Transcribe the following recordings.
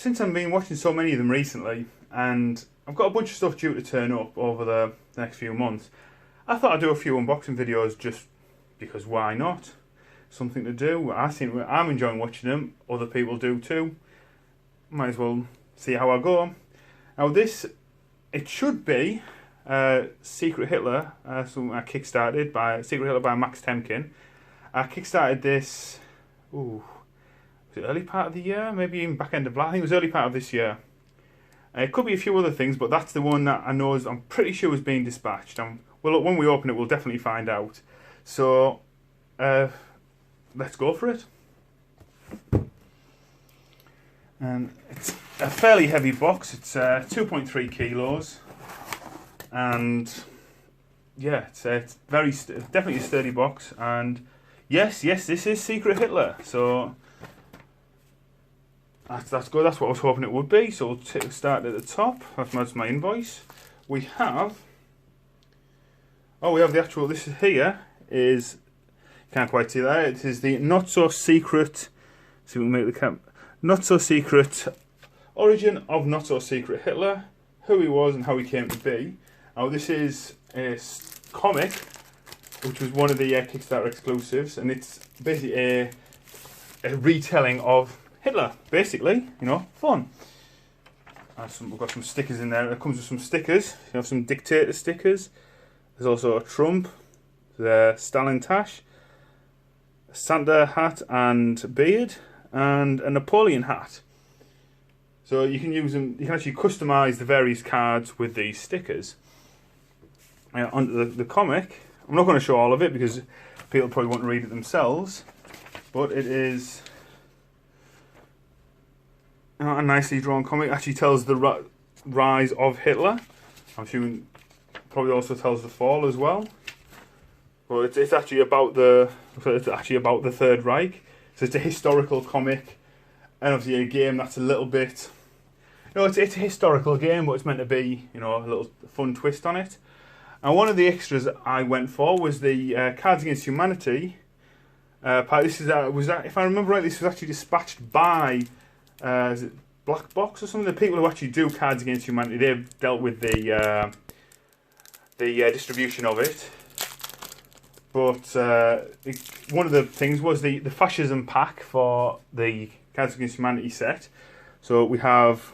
since I've been watching so many of them recently, and I've got a bunch of stuff due to turn up over the next few months, I thought I'd do a few unboxing videos just because why not? Something to do. I think I'm enjoying watching them. Other people do too. Might as well see how I go. Now this, it should be Secret Hitler, something I kickstarted by Secret Hitler by Max Temkin. I kickstarted this, was it early part of the year? Maybe even back end of last. I think it was early part of this year. It could be a few other things, but that's the one that I know I'm pretty sure is being dispatched. Well, when we open it, we'll definitely find out. So, let's go for it. And it's a fairly heavy box. It's 2.3 kilos, and yeah, it's definitely a sturdy box. And yes, this is Secret Hitler. So that's good. That's what I was hoping it would be. So we'll start at the top. That's my invoice. We have the actual. This is here is, you can't quite see that. It is the not so secret. See if we can make the camp. Not so secret origin of not so secret Hitler, who he was and how he came to be. Now this is a comic, which was one of the Kickstarter exclusives, and it's basically a retelling of Hitler, basically. You know, fun. We've got some stickers in there. It comes with some stickers. You have some dictator stickers. There's also a Trump, the Stalin tash, a Santa hat and beard, and a Napoleon hat. So you can use them. You can actually customize the various cards with these stickers. Onto the comic. I'm not going to show all of it because people probably won't read it themselves. But it is a nicely drawn comic. It actually tells the rise of Hitler. I'm assuming probably also tells the fall as well. But it's actually about the Third Reich. So it's a historical comic, and obviously a game that's a little bit, it's a historical game, but it's meant to be, a little fun twist on it. And one of the extras I went for was the Cards Against Humanity part. This is if I remember right, this was actually dispatched by is it Black Box or something? The people who actually do Cards Against Humanity, they've dealt with the distribution of it. But one of the things was the Fascism pack for the Cards Against Humanity set. So we have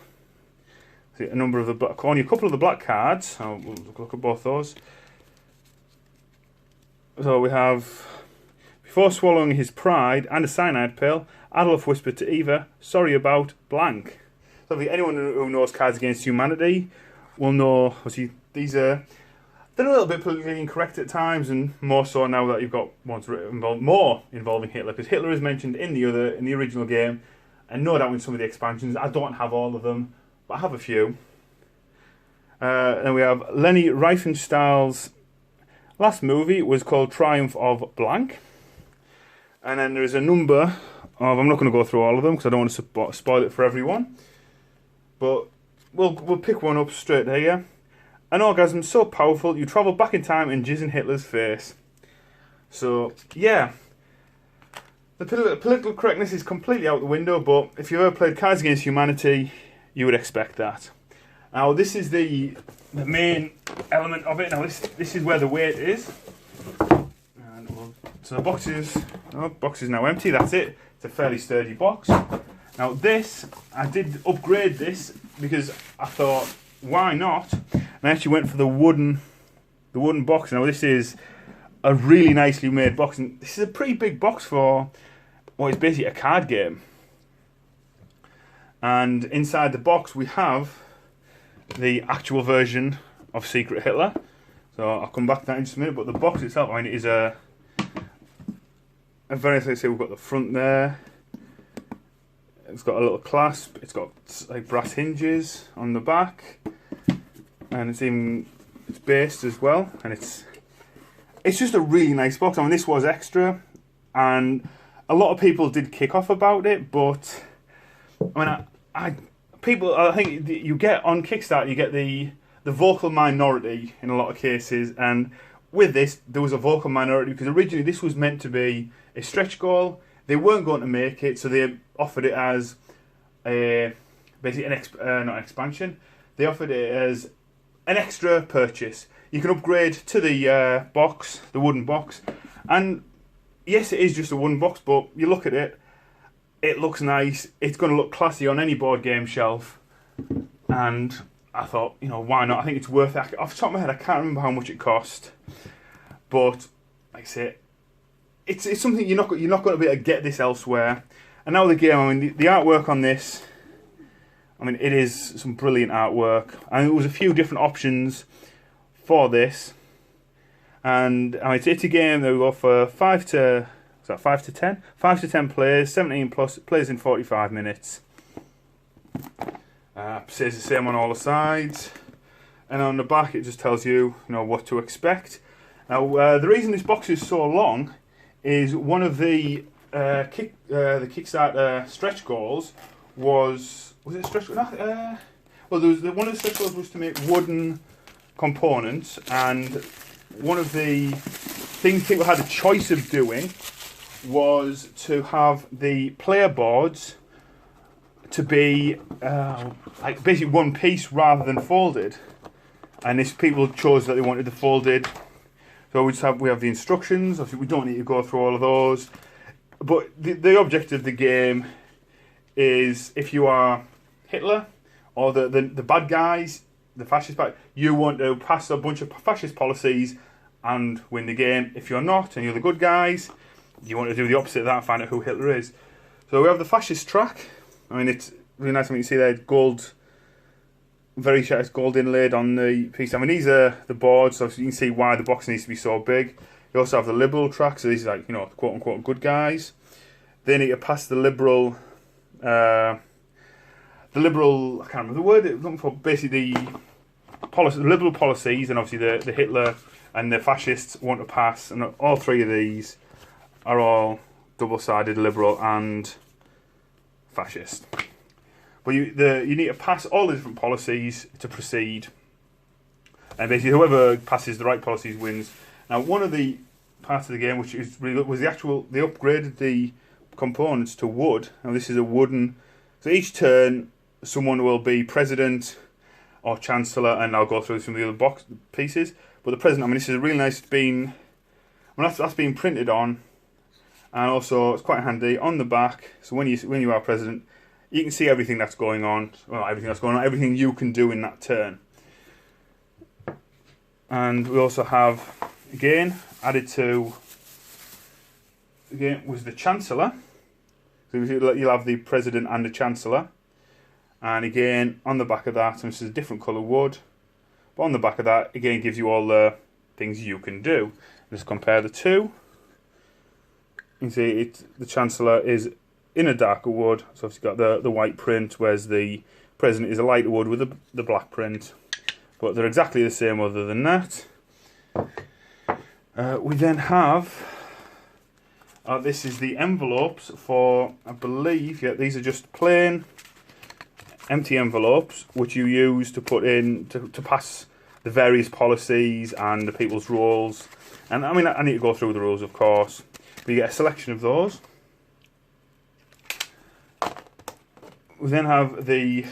a number of only a couple of the black cards. We'll look at both those. So we have, before swallowing his pride and a cyanide pill, Adolf whispered to Eva, "Sorry about blank." So anyone who knows Cards Against Humanity will know, obviously, these are, they're a little bit politically incorrect at times, and more so now that you've got ones more involving Hitler, because Hitler is mentioned in the original game, and no doubt in some of the expansions. I don't have all of them, but I have a few. And we have Leni Riefenstahl's last movie was called Triumph of Blank, and then there is a number of, I'm not going to go through all of them because I don't want to spoil it for everyone, but we'll pick one up straight here. An orgasm so powerful you travel back in time and jizz in Hitler's face. So, yeah. The political correctness is completely out the window, but if you've ever played Cards Against Humanity, you would expect that. Now, this is the main element of it. Now, this is where the weight is. So the box is now empty, that's it. It's a fairly sturdy box. Now this, I did upgrade this because I thought, why not? And I actually went for the wooden box. Now this is a really nicely made box, and this is a pretty big box for what is basically a card game. And inside the box we have the actual version of Secret Hitler. So I'll come back to that in just a minute, but the box itself, it is a very nice. Let's say we've got the front there. It's got a little clasp. It's got like brass hinges on the back, and it's based as well. And it's just a really nice box. I mean, this was extra, and a lot of people did kick off about it. But I think you get on Kickstarter, you get the vocal minority in a lot of cases, and with this there was a vocal minority because originally this was meant to be a stretch goal. They weren't going to make it, so they offered it as a basically not an expansion. They offered it as an extra purchase. You can upgrade to the box, the wooden box, and yes, it is just a wooden box, but you look at it, it looks nice. It's going to look classy on any board game shelf, and I thought, you know, why not? I think it's worth it. Off the top of my head, I can't remember how much it cost, but like I say, it's something you're not going to be able to get this elsewhere. And now the game, I mean, the artwork on this, I mean, it is some brilliant artwork, and there was a few different options for this. And I mean, it's a game that we go for 5 to 10? 5 to 10 players, 17 plus players in 45 minutes. Says the same on all the sides, and on the back it just tells you, you know, what to expect. Now, the reason this box is so long is one of the Kickstarter stretch goals was it a stretch? Well, one of the stretch goals was to make wooden components, and one of the things people had a choice of doing was to have the player boards to be like basically one piece rather than folded, and this people chose that they wanted the folded. So we have the instructions. Obviously, we don't need to go through all of those, but the objective of the game is, if you are Hitler or the bad guys, the fascist part, you want to pass a bunch of fascist policies and win the game. If you're not, and you're the good guys, you want to do the opposite of that and find out who Hitler is. So we have the fascist track. I mean, it's really nice. I mean, you see there, gold, very sharp gold inlaid on the piece. I mean, these are the boards, so you can see why the box needs to be so big. You also have the liberal track, so these are, like, you know, quote unquote good guys. They need to pass the liberal, I can't remember the word, looking for basically the liberal policies, and obviously the Hitler and the fascists want to pass, and all three of these are all double-sided liberal and fascist. But you need to pass all the different policies to proceed, and basically whoever passes the right policies wins. Now, one of the parts of the game which is really good was they upgraded the components to wood. Now, this is a wooden, so each turn someone will be president or chancellor, and I'll go through some of the other box pieces. But the president, I mean, this is a really nice being. Well, that's been printed on, and also it's quite handy on the back. So when you are president, you can see everything that's going on. Well, everything you can do in that turn. And we also have, again, added to, again, was the chancellor. So you'll have the president and the chancellor. And again, on the back of that, and this is a different colour wood, but on the back of that, again, gives you all the things you can do. Just compare the two. You can see the chancellor is in a darker wood, so it's got the white print, whereas the president is a lighter wood with the black print. But they're exactly the same other than that. We then have, this is the envelopes for, I believe, yeah, these are just plain empty envelopes which you use to put in to pass the various policies and the people's roles. And I mean, I need to go through the rules, of course, but you get a selection of those. We then have the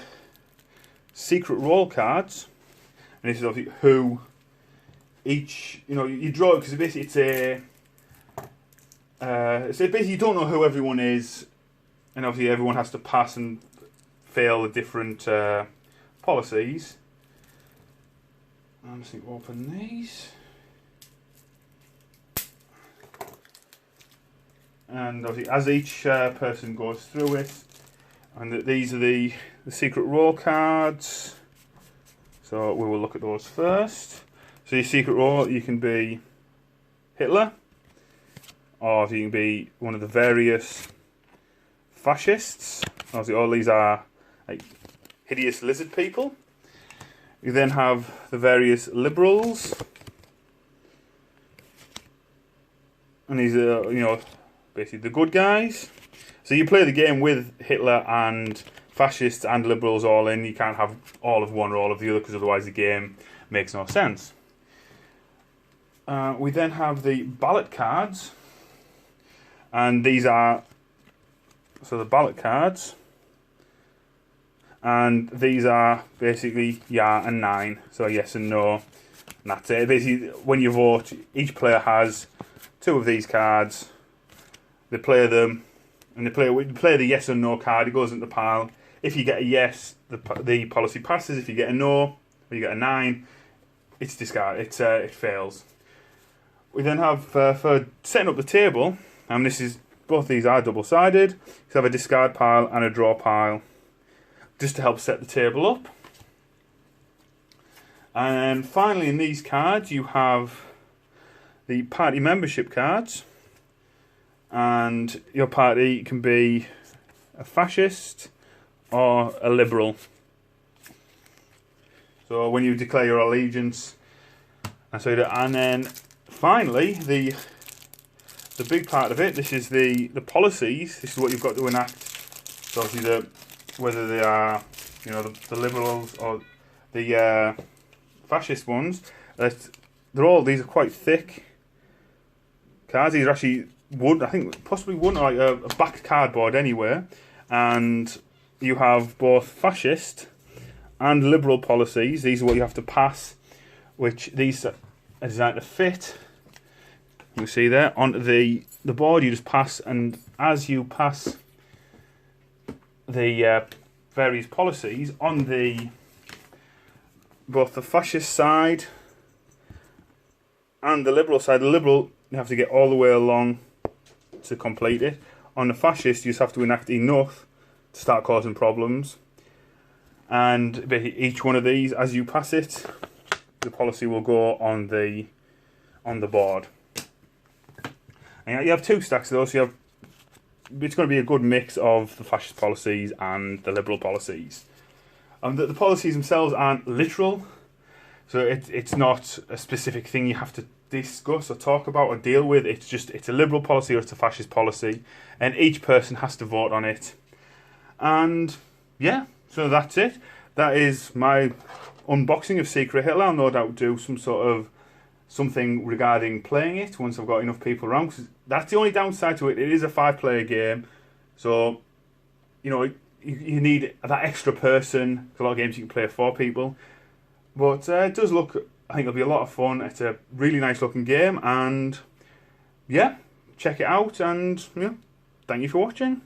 secret role cards, and this is obviously who each, you know, you draw, because basically it's basically you don't know who everyone is, and obviously everyone has to pass and fail the different policies. I'm just going to open these. And obviously as each person goes through it, and these are the secret role cards. So we will look at those first. So your secret role, you can be Hitler, or you can be one of the various fascists. Obviously all these are like hideous lizard people. You then have the various liberals, and these are, you know, basically the good guys. So you play the game with Hitler and fascists and liberals all in. You can't have all of one or all of the other, because otherwise the game makes no sense. We then have the ballot cards, and these are, so the ballot cards, and these are basically yeah and nine, so yes and no, and that's it. Basically, when you vote, each player has 2 of these cards. They play them, and they play the yes or no card. It goes into the pile. If you get a yes, the policy passes. If you get a no, or you get a 9, it's discarded. It fails. We then have for setting up the table, and both these are double-sided. You have a discard pile and a draw pile, just to help set the table up. And finally, in these cards, you have the party membership cards, and your party can be a fascist or a liberal. So when you declare your allegiance, and then finally the big part of it. This is the policies. This is what you've got to enact. So obviously whether they are the liberals or the fascist ones. These are quite thick cards. These are actually wood. I think possibly wood, or like a back cardboard anywhere. And you have both fascist and liberal policies. These are what you have to pass, which these are designed to fit. You see there onto the board. You just pass, and as you pass the various policies on both the fascist side and the liberal side. The liberal, you have to get all the way along to complete it. On the fascist, you just have to enact enough to start causing problems. And each one of these, as you pass it, the policy will go on the board. And you have 2 stacks of those. So it's going to be a good mix of the fascist policies and the liberal policies. The policies themselves aren't literal, so it's not a specific thing you have to discuss or talk about or deal with. It's a liberal policy or it's a fascist policy, and each person has to vote on it. And yeah, so that's it. That is my unboxing of Secret Hitler. I'll no doubt do something regarding playing it once I've got enough people around, 'cause that's the only downside to it. It is a 5-player game, so you need that extra person. A lot of games you can play 4 people, but it does look, I think it'll be a lot of fun. It's a really nice looking game, and yeah, check it out, and thank you for watching.